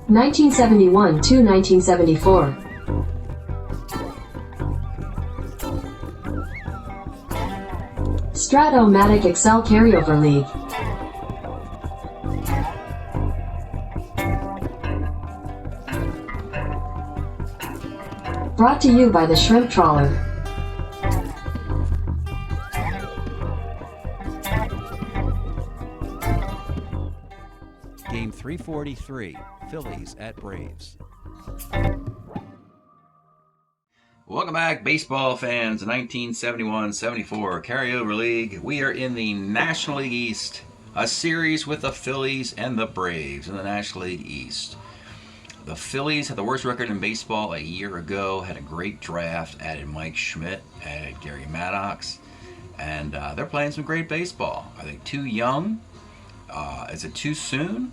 1971 to 1974. Strat-O-Matic Excel Carryover League. Brought to you by the Shrimp Trawler. Game 343, Phillies at Braves. Welcome back, baseball fans. 1971-74 Carryover League. We are in the National League East, a series with the Phillies and the Braves in the National League East. The Phillies had the worst record in baseball a year ago, had a great draft, added Mike Schmidt, added Gary Maddox, and they're playing some great baseball. Are they too young? Is it too soon?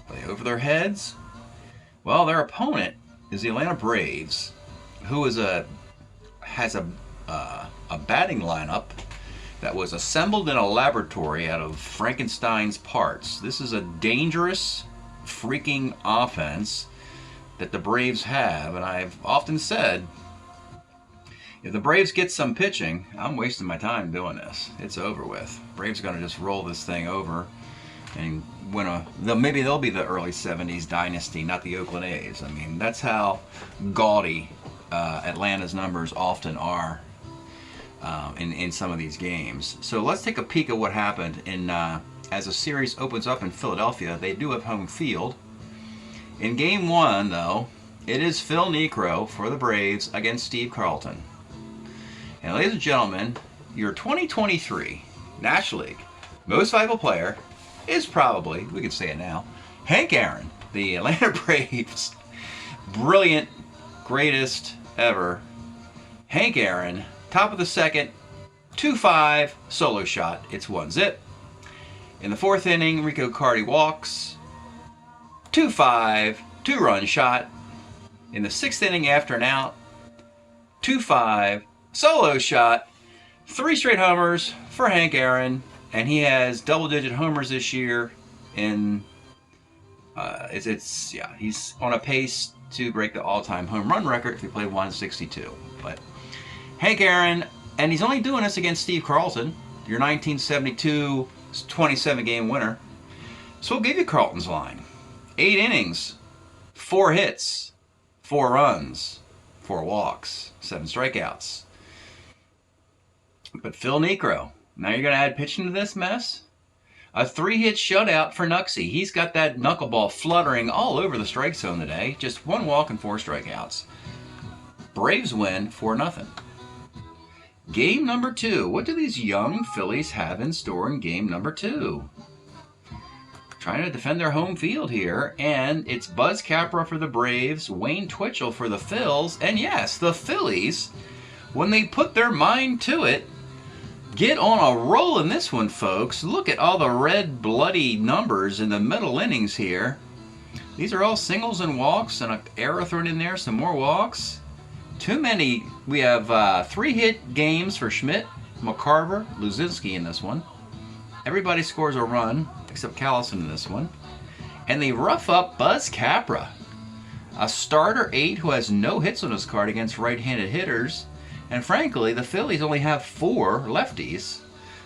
Are they over their heads? Well, their opponent is the Atlanta Braves, who has a batting lineup that was assembled in a laboratory out of Frankenstein's parts. This is a dangerous, freaking offense that the Braves have, and I've often said, if the Braves get some pitching, I'm wasting my time doing this. It's over with. Braves are going to just roll this thing over and win maybe they'll be the early 70s dynasty, not the Oakland A's. I mean, that's how gaudy Atlanta's numbers often are in some of these games. So let's take a peek at what happened as the series opens up in Philadelphia. They do have home field. In game one, though, it is Phil Niekro for the Braves against Steve Carlton. And ladies and gentlemen, your 2023 National League most valuable player is probably, we can say it now, Hank Aaron, the Atlanta Braves. Brilliant, greatest ever. Hank Aaron, top of the second, 2-5, solo shot. It's 1-zip. In the fourth inning, Rico Carty walks. 2-5, two-run shot. In the sixth inning, after an out, 2-5, solo shot. 3 straight homers for Hank Aaron, and he has double-digit homers this year. He's on a pace to break the all-time home run record if he played 162. But Hank Aaron, and he's only doing this against Steve Carlton, your 1972 27-game winner. So we'll give you Carlton's line. 8 innings, 4 hits, 4 runs, 4 walks, 7 strikeouts. But Phil Niekro, now you're going to add pitching to this mess? A 3-hit shutout for Knucksy. He's got that knuckleball fluttering all over the strike zone today. Just 1 walk and 4 strikeouts. Braves win 4-0. Game number 2. What do these young Phillies have in store in game number 2? Trying to defend their home field here, and it's Buzz Capra for the Braves, Wayne Twitchell for the Phils, and yes, the Phillies, when they put their mind to it, get on a roll in this one, folks. Look at all the red, bloody numbers in the middle innings here. These are all singles and walks, and an error thrown in there, some more walks. Too many. We have 3-hit games for Schmidt, McCarver, Luzinski in this one. Everybody scores a run, except Callison in this one. And they rough up Buzz Capra, a starter 8 who has no hits on his card against right-handed hitters. And frankly, the Phillies only have 4 lefties.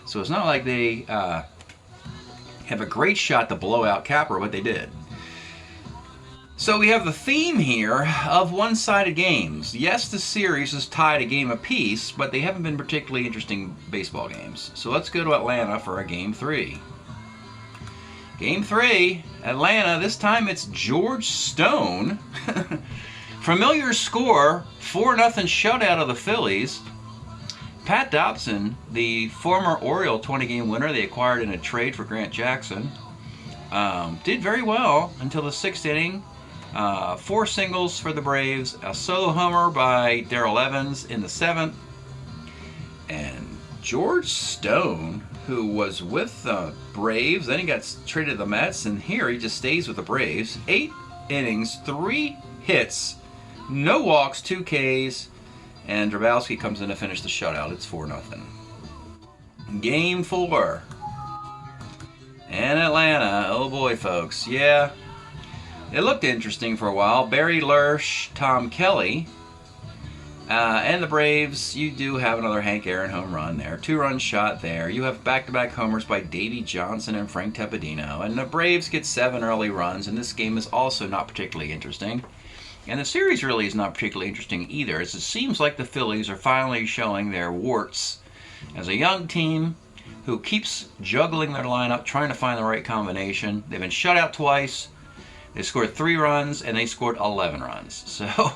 So it's not like they have a great shot to blow out Capra, but they did. So we have the theme here of one-sided games. Yes, the series is tied a game apiece, but they haven't been particularly interesting baseball games. So let's go to Atlanta for a Game 3. Game 3, Atlanta. This time it's George Stone. Familiar score, 4-0 shutout of the Phillies. Pat Dobson, the former Oriole 20-game winner they acquired in a trade for Grant Jackson, did very well until the 6th inning. 4 singles for the Braves, a solo homer by Darrell Evans in the 7th, and George Stone, who was with the Braves, then he got traded to the Mets, and here he just stays with the Braves. 8 innings, 3 hits, no walks, 2 Ks, and Drabowski comes in to finish the shutout. It's 4-0. Game 4. And Atlanta, oh boy, folks, yeah. It looked interesting for a while. Barry Lersch, Tom Kelly, and the Braves, you do have another Hank Aaron home run there. 2-run shot there. You have back-to-back homers by Davey Johnson and Frank Tepedino. And the Braves get 7 early runs, and this game is also not particularly interesting. And the series really is not particularly interesting either, as it seems like the Phillies are finally showing their warts as a young team who keeps juggling their lineup, trying to find the right combination. They've been shut out twice. They scored 3 runs, and they scored 11 runs. So,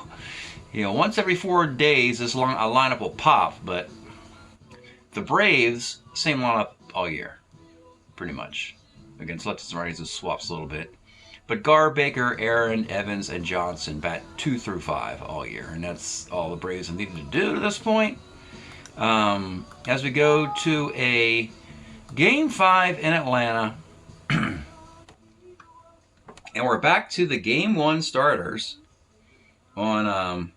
you know, once every 4 days, a lineup will pop, but the Braves, same lineup all year, pretty much. Against lefties and righties, it swaps a little bit. But Gar, Baker, Aaron, Evans, and Johnson bat 2 through 5 all year, and that's all the Braves have needed to do to this point. As we go to a Game 5 in Atlanta, and we're back to the Game 1 starters on,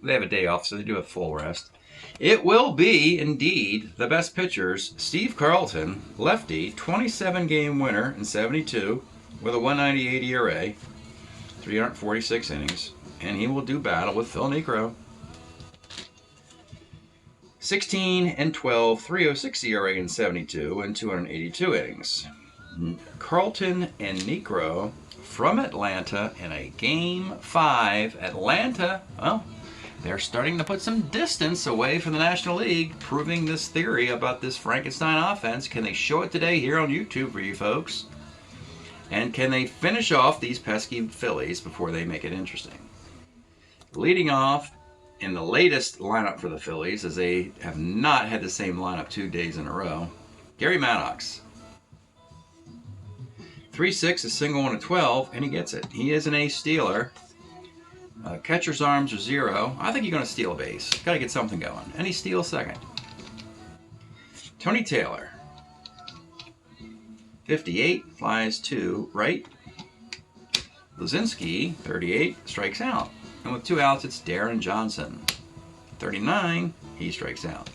they have a day off, so they do have full rest. It will be, indeed, the best pitchers. Steve Carlton, lefty, 27-game winner in 72, with a 198 ERA, 346 innings, and he will do battle with Phil Niekro. 16 and 12, 306 ERA in 72, and 282 innings. Carlton and Niekro from Atlanta in a Game 5. Atlanta, well, they're starting to put some distance away from the National League, proving this theory about this Frankenstein offense. Can they show it today here on YouTube for you folks? And can they finish off these pesky Phillies before they make it interesting? Leading off in the latest lineup for the Phillies, as they have not had the same lineup 2 days in a row, Gary Maddox. 3-6, a single and a 12, and he gets it. He is an ace stealer. Catcher's arms are 0. I think you're going to steal a base. Got to get something going. And he steals second. Tony Taylor. 58, flies to right. Lazinski, 38, strikes out. And with 2 outs, it's Darren Johnson. 39, he strikes out.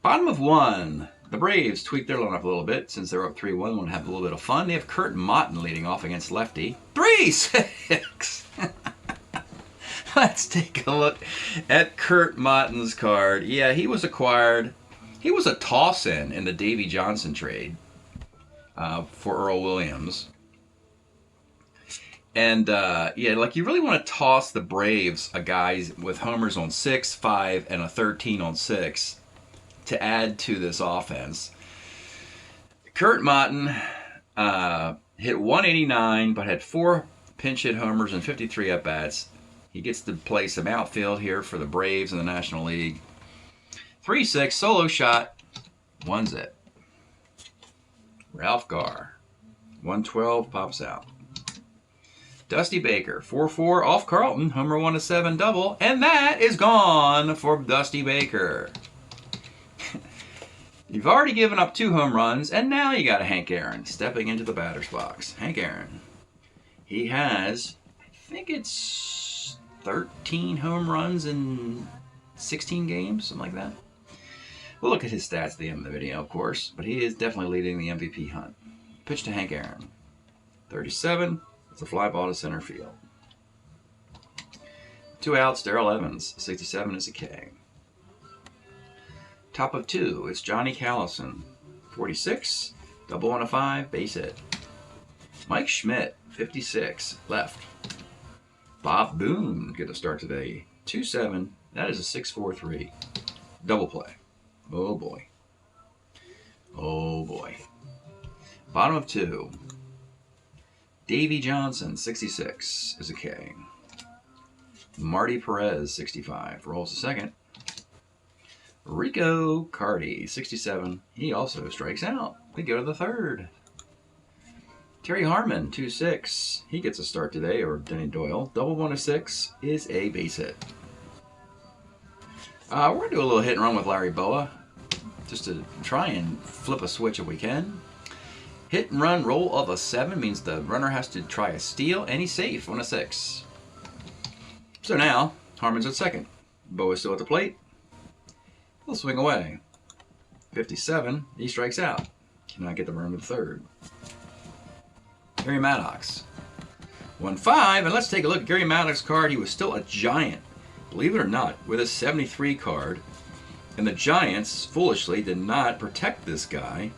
Bottom of 1. The Braves tweaked their lineup a little bit since they're up 3-1. Want to have a little bit of fun. They have Kurt Motton leading off against lefty. 3-6. Let's take a look at Kurt Motton's card. Yeah, he was acquired. He was a toss-in the Davey Johnson trade for Earl Williams. And, yeah, like you really want to toss the Braves a guy with homers on 6, 5, and a 13 on 6 to add to this offense. Kurt Motton hit 189, but had 4 pinch hit homers and 53 at-bats. He gets to play some outfield here for the Braves in the National League. 3-6, solo shot, 1-zip. Ralph Garr, 112, pops out. Dusty Baker, 4-4, off Carlton, homer 1-7 double, and that is gone for Dusty Baker. You've already given up 2 home runs, and now you got a Hank Aaron stepping into the batter's box. Hank Aaron. He has, I think it's 13 home runs in 16 games, something like that. We'll look at his stats at the end of the video, of course, but he is definitely leading the MVP hunt. Pitch to Hank Aaron. 37, it's a fly ball to center field. 2 outs, Darrell Evans. 67 is a K. Top of 2, it's Johnny Callison. 46, double on a 5, base hit. Mike Schmidt, 56, left. Bob Boone get a start today. 2-7, that is a 6-4-3. Double play. Oh boy. Oh boy. Bottom of 2. Davey Johnson, 66, is a K. Marty Perez, 65, rolls to second. Rico Cardi, 67, he also strikes out. We go to the 3rd. Terry Harmon, 2-6, he gets a start today over Denny Doyle. Double 1-6 is a base hit. We're going to do a little hit and run with Larry Boa, just to try and flip a switch if we can. Hit and run roll of a 7 means the runner has to try a steal, and he's safe on a 6. So now, Harmon's at second. Boa's still at the plate. He'll swing away. 57, he strikes out. Cannot get the run to the 3rd. Gary Maddox. 1-5, and let's take a look at Gary Maddox's card. He was still a Giant, believe it or not, with a 73 card. And the Giants, foolishly, did not protect this guy,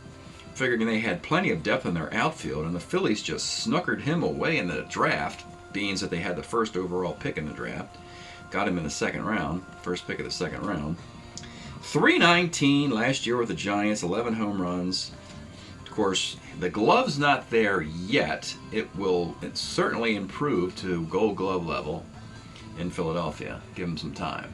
figuring they had plenty of depth in their outfield, and the Phillies just snookered him away in the draft, being that they had the first overall pick in the draft. Got him in the second round, first pick of the second round. 319 last year with the Giants, 11 home runs. Of course, the glove's not there yet. It's certainly improved to Gold Glove level in Philadelphia. Give him some time.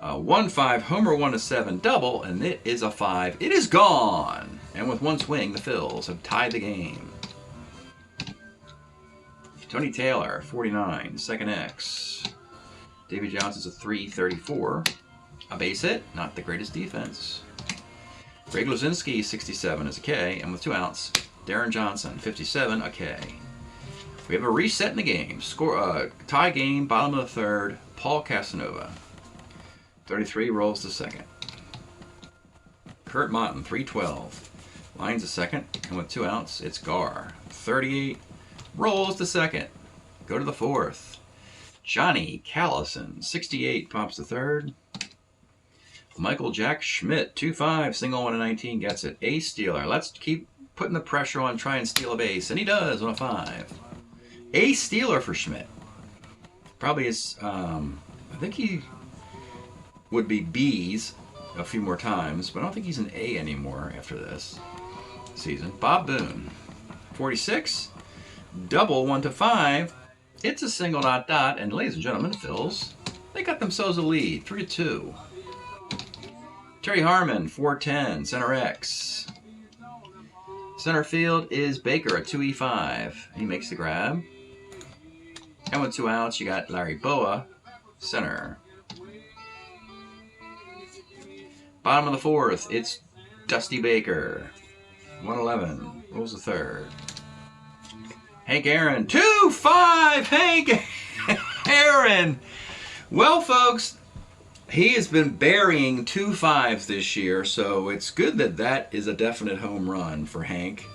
1-5 homer, 1-7 double, and it is a 5. It is gone. And with one swing, the Phils have tied the game. Tony Taylor, 49, second X. Davey Johnson's a 334. A base hit, not the greatest defense. Greg Luzinski, 67 is a K, and with 2 outs, Darren Johnson, 57, a K. We have a reset in the game. Tie game, bottom of the third, Paul Casanova. 33 rolls to second. Kurt Motton, 312. Lines to second, and with 2 outs, it's Gar. 38 rolls to second. Go to the fourth. Johnny Callison, 68, pops to third. Michael Jack Schmidt, 2-5, single 1-19, gets it. Ace stealer. Let's keep putting the pressure on, try and steal a base, and he does on a 5. Ace stealer for Schmidt. Probably is, I think he would be B's a few more times, but I don't think he's an A anymore after this season. Bob Boone, 46, double 1-5. It's a single ... and ladies and gentlemen, Phils, they got themselves a lead, 3-2. Terry Harmon, 410, center X. Center field is Baker at 2E5. He makes the grab. And with 2 outs, you got Larry Boa, center. Bottom of the fourth, it's Dusty Baker. 111, rolls the third. Hank Aaron, 2-5, Hank Aaron. Well, folks, he has been burying 2 5s this year, so it's good that is a definite home run for Hank.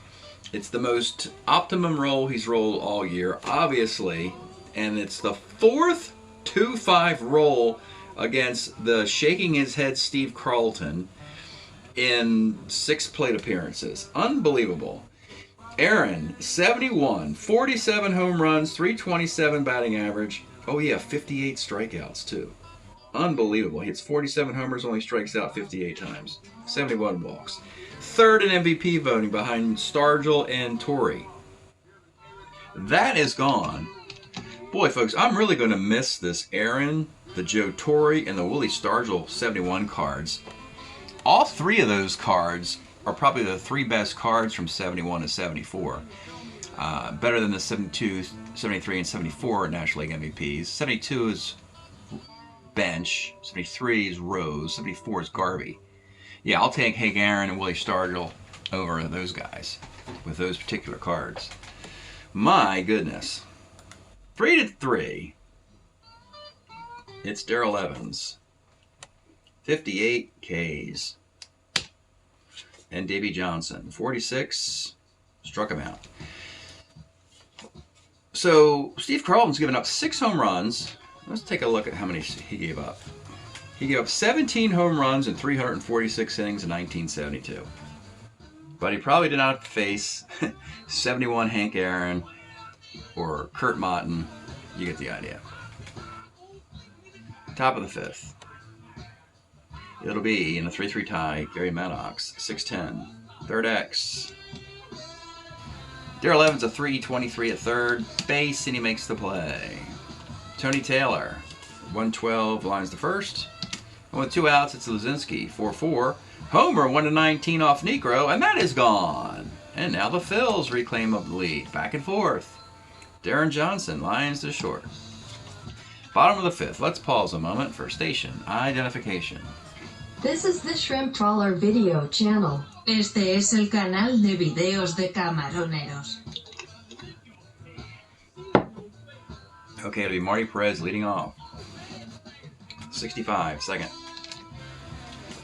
It's the most optimum roll he's rolled all year, obviously, and it's the 4th 2-5 roll against the shaking his head Steve Carlton in 6 plate appearances. Unbelievable. Aaron, 71, 47 home runs, 327 batting average. Oh yeah, 58 strikeouts too. Unbelievable. He hits 47 homers, only strikes out 58 times. 71 walks. 3rd in MVP voting behind Stargell and Torrey. That is gone. Boy, folks, I'm really going to miss this Aaron, the Joe Torre, and the Willie Stargell 71 cards. All 3 of those cards are probably the 3 best cards from 71 to 74. Better than the 72, 73, and 74 National League MVPs. 72 is Bench, 73 is Rose, 74 is Garvey. Yeah, I'll take Hank Aaron and Willie Stargell over those guys with those particular cards. My goodness. 3-3. It's Darrell Evans. 58 Ks. And Davey Johnson, 46, struck him out. So Steve Carlton's given up 6 home runs. Let's take a look at how many he gave up. He gave up 17 home runs in 346 innings in 1972. But he probably did not face 71 Hank Aaron or Kurt Motton. You get the idea. Top of the 5th. It'll be in a 3-3 tie, Gary Maddox, 6'10", 3rd X. Darrell Evans, a 323 at 3rd base, and he makes the play. Tony Taylor, 112, lines to 1st. And with 2 outs, it's Luzinski, 4-4. Homer, 1-19 off Negro, and that is gone. And now the Phils reclaim the lead, back and forth. Darren Johnson, lines to short. Bottom of the 5th. Let's pause a moment for station identification. This is the Shrimp Trawler video channel. Este es el canal de videos de camaroneros. Okay, it'll be Marty Perez leading off. 65, second.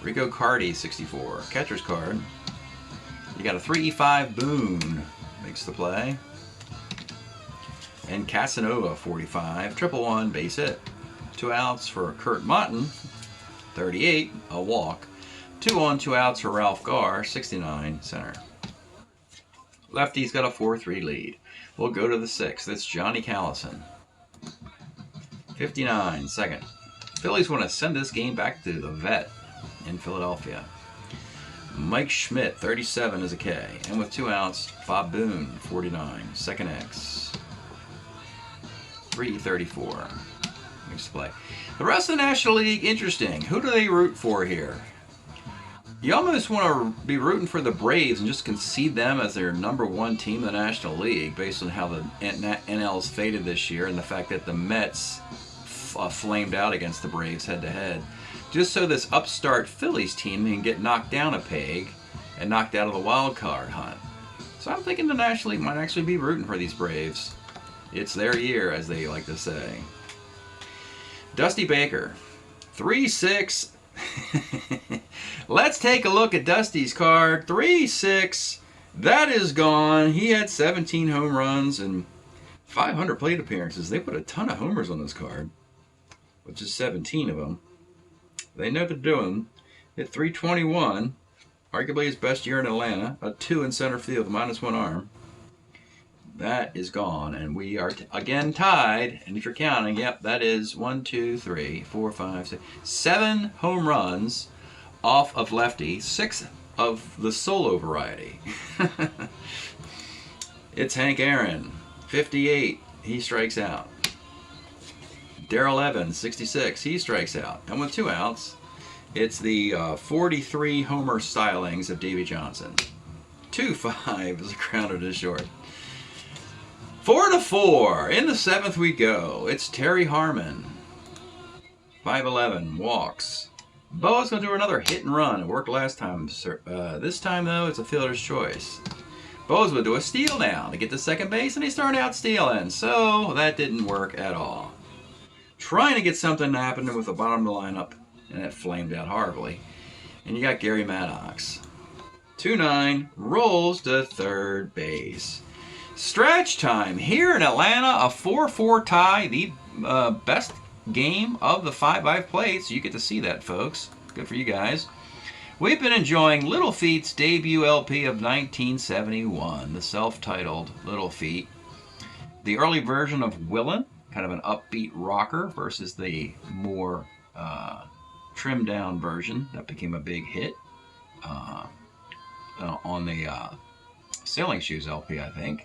Rico Cardi, 64. Catcher's card. You got a 3-5 Boone. Makes the play. And Casanova, 45. 1-1, base hit. 2 outs for Kurt Motton, 38, a walk. 2 on, 2 outs for Ralph Garr, 69, center. Lefty's got a 4-3 lead. We'll go to the 6th. It's Johnny Callison, 59, second. Phillies want to send this game back to the vet in Philadelphia. Mike Schmidt, 37, is a K. And with 2 outs, Bob Boone, 49, second X. 334. Next play. The rest of the National League, interesting. Who do they root for here? You almost want to be rooting for the Braves and just concede them as their #1 team in the National League based on how the NL's faded this year and the fact that the Mets flamed out against the Braves head-to-head. Just so this upstart Phillies team can get knocked down a peg and knocked out of the wild card hunt. So I'm thinking the National League might actually be rooting for these Braves. It's their year, as they like to say. Dusty Baker, 3-6. Let's take a look at Dusty's card. 3-6. That is gone. He had 17 home runs and 500 plate appearances. They put a ton of homers on this card, which is 17 of them. They know what they're doing. Hit 321. Arguably his best year in Atlanta. A 2 in center field, -1 arm. That is gone, and we are again tied. And if you're counting, yep, that is 1, 2, 3, 4, 5, 6, 7 home runs off of lefty, 6 of the solo variety. It's Hank Aaron, 58. He strikes out. Darrell Evans, 66. He strikes out. And with 2 outs, it's the 43 homer stylings of Davey Johnson. 2-5 is a grounder to short. 4-4. In the 7th we go. It's Terry Harmon. 5-11. Walks. Boa's going to do another hit and run. It worked last time. This time, though, it's a fielder's choice. Boa's going to do a steal now to get to second base, and he started out stealing. So that didn't work at all. Trying to get something to happen with the bottom of the lineup, and it flamed out horribly. And you got Gary Maddox. 2-9. Rolls to third base. Stretch time here in Atlanta, a 4-4 tie, the best game of the 5 I've played, so you get to see that, folks. Good for you guys. We've been enjoying Little Feat's debut LP of 1971, the self-titled Little Feat. The early version of Willin', kind of an upbeat rocker, versus the more trimmed down version that became a big hit on the Sailing Shoes LP, I think.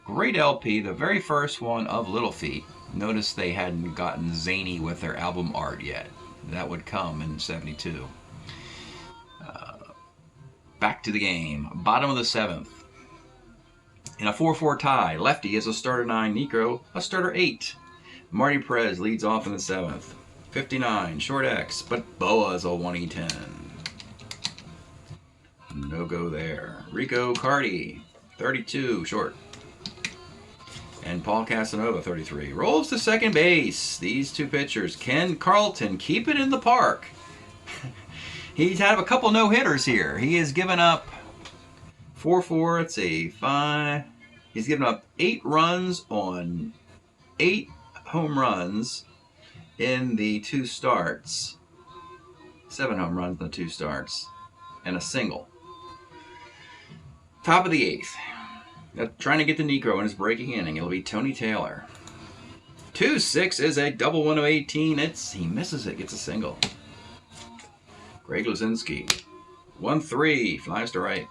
Great LP, the very first one of Little Feat. Notice they hadn't gotten zany with their album art yet. That would come in '72. Back to the game. Bottom of the 7th. In a 4-4 tie, lefty is a starter 9, Negro a starter 8. Marty Perez leads off in the 7th. 59, short X, but Boa's a 1E10. No go there. Rico Cardi, 32, short. And Paul Casanova, 33. Rolls to second base. These two pitchers. Ken Carlton, keep it in the park. He's had a couple no-hitters here. He has given up 4-4, let's see, 5. He's given up 8 runs on 8 home runs in the 2 starts. 7 home runs in the 2 starts. And a single. Top of the 8th. Trying to get the Negro in his breaking inning. It'll be Tony Taylor. 2-6 is a double 1 of 18. He misses it, gets a single. Greg Luzinski. 1-3, flies to right.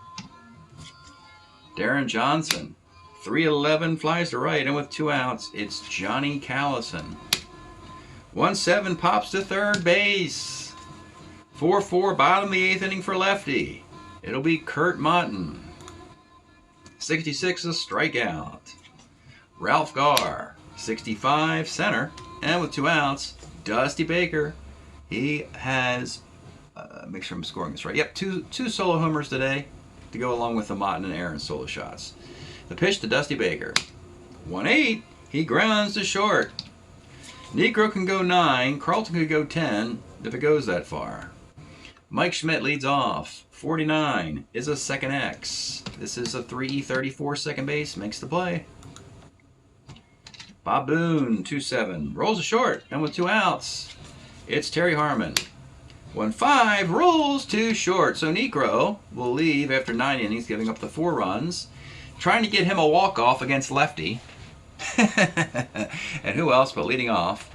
Darren Johnson. 3-11, flies to right. And with 2 outs, it's Johnny Callison. 1-7, pops to third base. 4-4, bottom of the 8th inning for lefty. It'll be Kurt Motton. 66 is a strikeout. Ralph Garr, 65, center. And with 2 outs, Dusty Baker. He has, make sure I'm scoring this right. Yep, two solo homers today to go along with the Motton and Aaron solo shots. The pitch to Dusty Baker. 1-8, he grounds to short. Negro can go 9, Carlton could go 10 if it goes that far. Mike Schmidt leads off. 49 is a second X. This is a 3E34 second base. Makes the play. Bob Boone, 2-7. Rolls a short, and with 2 outs, it's Terry Harmon. 1-5, rolls 2 short. So Necro will leave after 9 innings, giving up the 4 runs. Trying to get him a walk-off against lefty. And who else but leading off?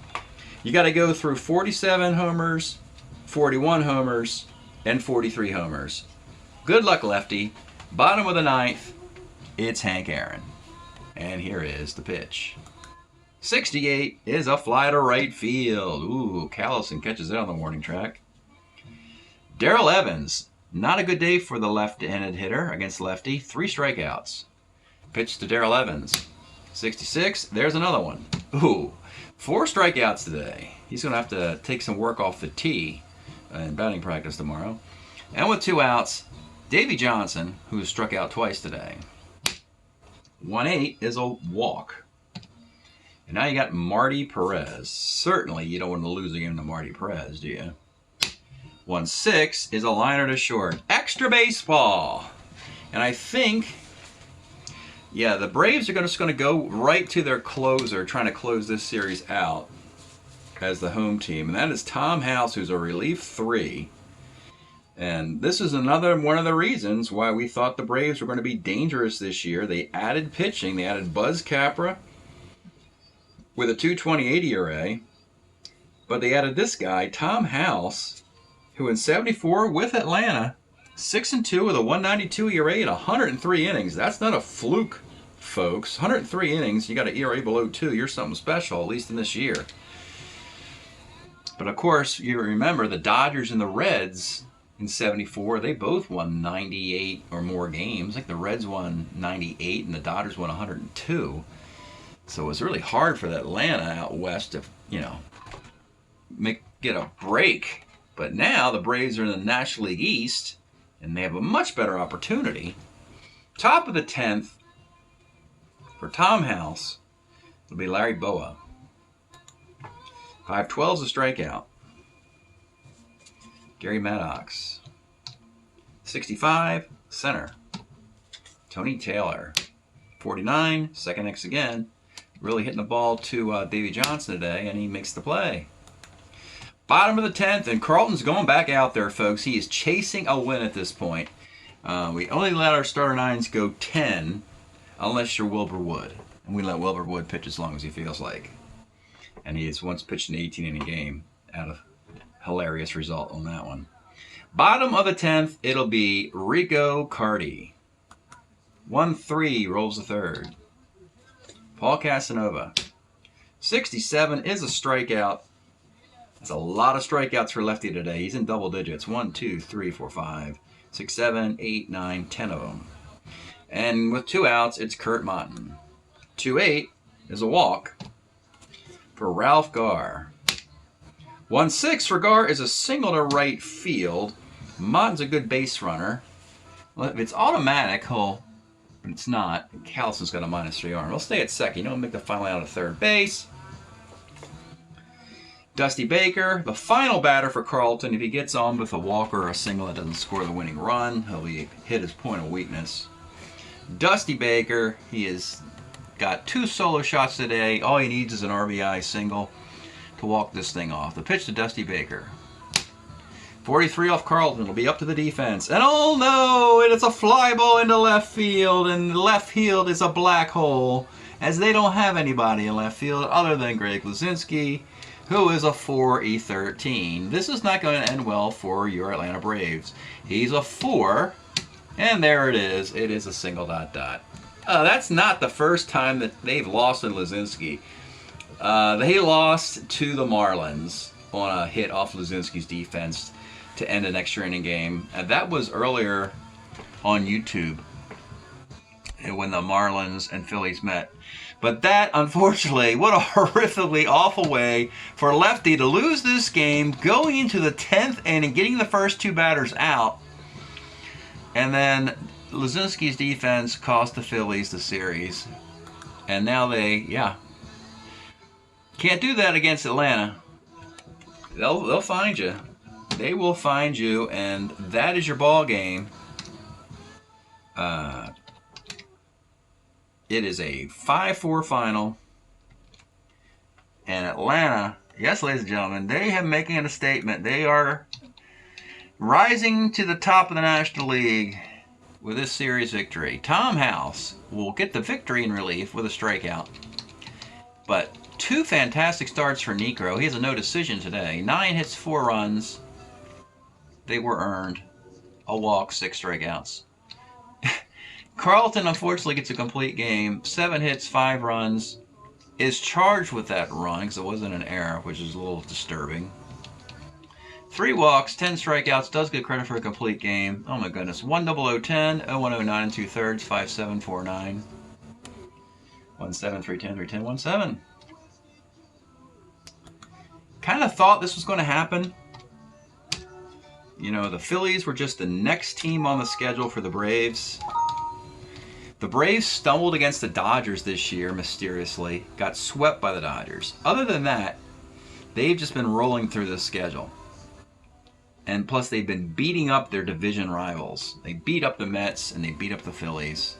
You got to go through 47 homers, 41 homers, and 43 homers. Good luck, lefty. Bottom of the 9th, it's Hank Aaron. And here is the pitch. 68 is a fly to right field. Ooh, Callison catches it on the warning track. Darrell Evans, not a good day for the left-handed hitter against lefty. 3 strikeouts. Pitch to Darrell Evans. 66, there's another one. Ooh, 4 strikeouts today. He's going to have to take some work off the tee in batting practice tomorrow. And with 2 outs, Davey Johnson, who struck out twice today. 1-8 is a walk. And now you got Marty Perez. Certainly you don't want to lose a game to Marty Perez, do you? 1-6 is a liner to short. Extra baseball. And I think, yeah, the Braves are just going to go right to their closer, trying to close this series out as the home team. And that is Tom House, who's a relief 3. And this is another one of the reasons why we thought the Braves were going to be dangerous this year. They added pitching. They added Buzz Capra with a 2.28 ERA. But they added this guy, Tom House, who in 74 with Atlanta, 6-2 with a 1.92 ERA and 103 innings. That's not a fluke, folks. 103 innings, you got an ERA below 2. You're something special, at least in this year. But of course, you remember the Dodgers and the Reds in 74, they both won 98 or more games. Like the Reds won 98 and the Dodgers won 102. So it was really hard for Atlanta out west to, get a break. But now the Braves are in the National League East, and they have a much better opportunity. Top of the 10th, for Tom House, it'll be Larry Boa. 5-12 is a strikeout. Gary Maddox. 65, center. Tony Taylor. 49, second X again. Really hitting the ball to Davey Johnson today, and he makes the play. Bottom of the 10th, and Carlton's going back out there, folks. He is chasing a win at this point. We only let our starter 9s go 10, unless you're Wilbur Wood. And we let Wilbur Wood pitch as long as he feels like. And he has once pitched an 18-inning game out of hilarious result on that one. Bottom of the 10th, it'll be Rico Carty. 1-3, rolls the third. Paul Casanova. 67 is a strikeout. That's a lot of strikeouts for lefty today. He's in double digits. 1, 2, 3, 4, 5, 6, 7, 8, 9, 10 of them. And with 2 outs, it's Kurt Motton. 2-8 is a walk for Ralph Garr. 1-6 for Garr is a single to right field. Motton's a good base runner. Well, if it's automatic, but it's not. Callison's got a -3 arm. He'll stay at second. He'll make the final out of third base. Dusty Baker, the final batter for Carlton. If he gets on with a walk or a single that doesn't score the winning run, he'll hit his point of weakness. Dusty Baker, he has got 2 solo shots today. All he needs is an RBI single to walk this thing off. The pitch to Dusty Baker. 43 off Carlton. It'll be up to the defense. And oh no! It's a fly ball into left field, and left field is a black hole, as they don't have anybody in left field other than Greg Luzinski, who is a 4E13. This is not going to end well for your Atlanta Braves. He's a 4, and there it is. It is a single ... That's not the first time that they've lost in Luzinski. They lost to the Marlins on a hit off Luzinski's defense to end an extra inning game. And that was earlier on YouTube when the Marlins and Phillies met. But that, unfortunately, what a horrifically awful way for lefty to lose this game, going into the 10th inning, getting the first 2 batters out. And then Luzinski's defense cost the Phillies the series. And now they, can't do that against Atlanta. They'll find you. They will find you, and that is your ball game. It is a 5-4 final. And Atlanta, yes, ladies and gentlemen, they have making a statement. They are rising to the top of the National League with this series victory. Tom House will get the victory in relief with a strikeout. But 2 fantastic starts for Niekro. He has a no decision today. 9 hits, 4 runs. They were earned. A walk, 6 strikeouts. Carlton unfortunately gets a complete game. 7 hits, 5 runs. Is charged with that run because it wasn't an error, which is a little disturbing. 3 walks, 10 strikeouts, does get credit for a complete game. Oh my goodness. 10010, 0109 2/3, 5749. 17 310 310 17. Kind of thought this was going to happen. You know, the Phillies were just the next team on the schedule for the Braves. The Braves stumbled against the Dodgers this year mysteriously, got swept by the Dodgers. Other than that, they've just been rolling through the schedule. And plus, they've been beating up their division rivals. They beat up the Mets and they beat up the Phillies.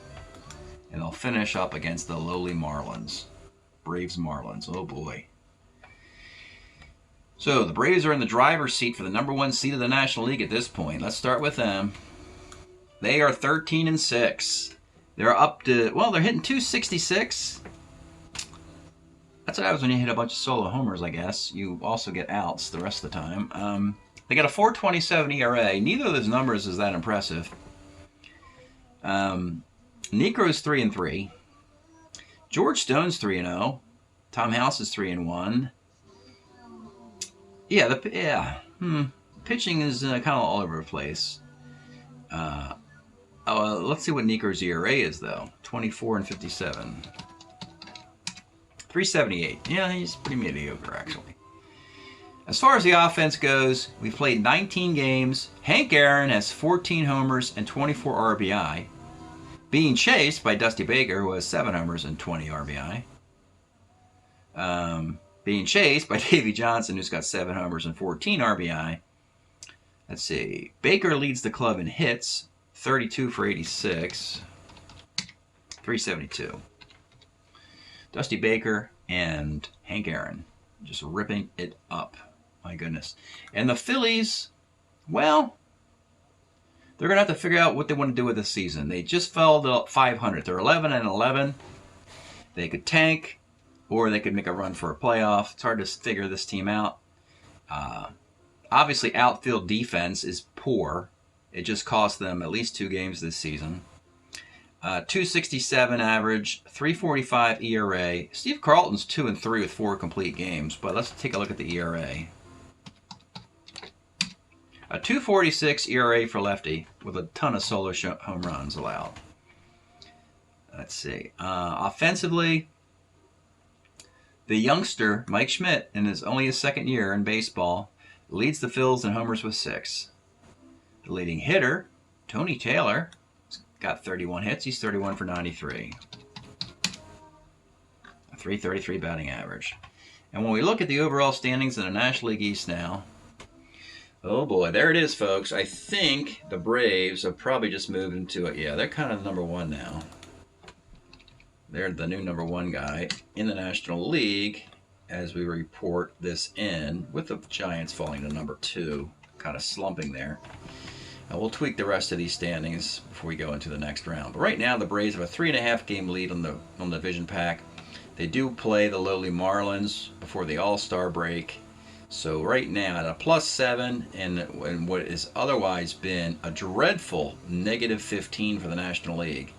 And they'll finish up against the lowly Marlins. Braves Marlins. Oh boy. So the Braves are in the driver's seat for the #1 seed of the National League at this point. Let's start with them. They are 13-6. They're up to, well, they're hitting 266. That's what happens when you hit a bunch of solo homers, I guess. You also get outs the rest of the time. They got a 4.27 ERA. Neither of those numbers is that impressive. Niekro's 3-3. George Stone's 3-0. Tom House is 3-1. Yeah, pitching is kind of all over the place. Let's see what Niekro's ERA is, though. 24-57. 3.78. Yeah, he's pretty mediocre, actually. As far as the offense goes, we've played 19 games. Hank Aaron has 14 homers and 24 RBI, being chased by Dusty Baker, who has 7 homers and 20 RBI. Being chased by Davey Johnson, who's got 7 homers and 14 RBI. Let's see. Baker leads the club in hits, 32 for 86, 372. Dusty Baker and Hank Aaron just ripping it up. My goodness. And the Phillies, well, they're going to have to figure out what they want to do with this season. They just fell to 500. They're 11-11. They could tank, or they could make a run for a playoff. It's hard to figure this team out. Obviously, outfield defense is poor. It just cost them at least 2 games this season. 267 average, 345 ERA. Steve Carlton's 2-3 with 4 complete games, but let's take a look at the ERA. A 246 ERA for lefty with a ton of solo home runs allowed. Let's see. Offensively, the youngster, Mike Schmidt, in only his 2nd year in baseball, leads the Phils in homers with 6. The leading hitter, Tony Taylor, got 31 hits. He's 31 for 93. A 333 batting average. And when we look at the overall standings in the National League East now, oh boy, there it is, folks. I think the Braves have probably just moved into it. Yeah, they're kind of #1 now. They're the new #1 guy in the National League as we report this in, with the Giants falling to #2, kind of slumping there. We'll tweak the rest of these standings before we go into the next round. But right now, the Braves have a 3.5 game lead on the division pack. They do play the lowly Marlins before the All-Star break. So right now, at a +7 and what has otherwise been a dreadful -15 for the National League,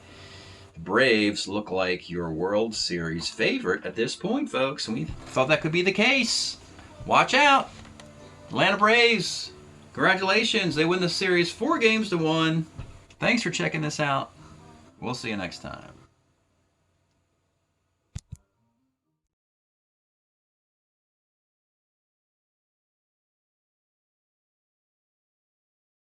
the Braves look like your World Series favorite at this point, folks. And we thought that could be the case. Watch out. Atlanta Braves. Congratulations. They win the series 4-1. Thanks for checking this out. We'll see you next time.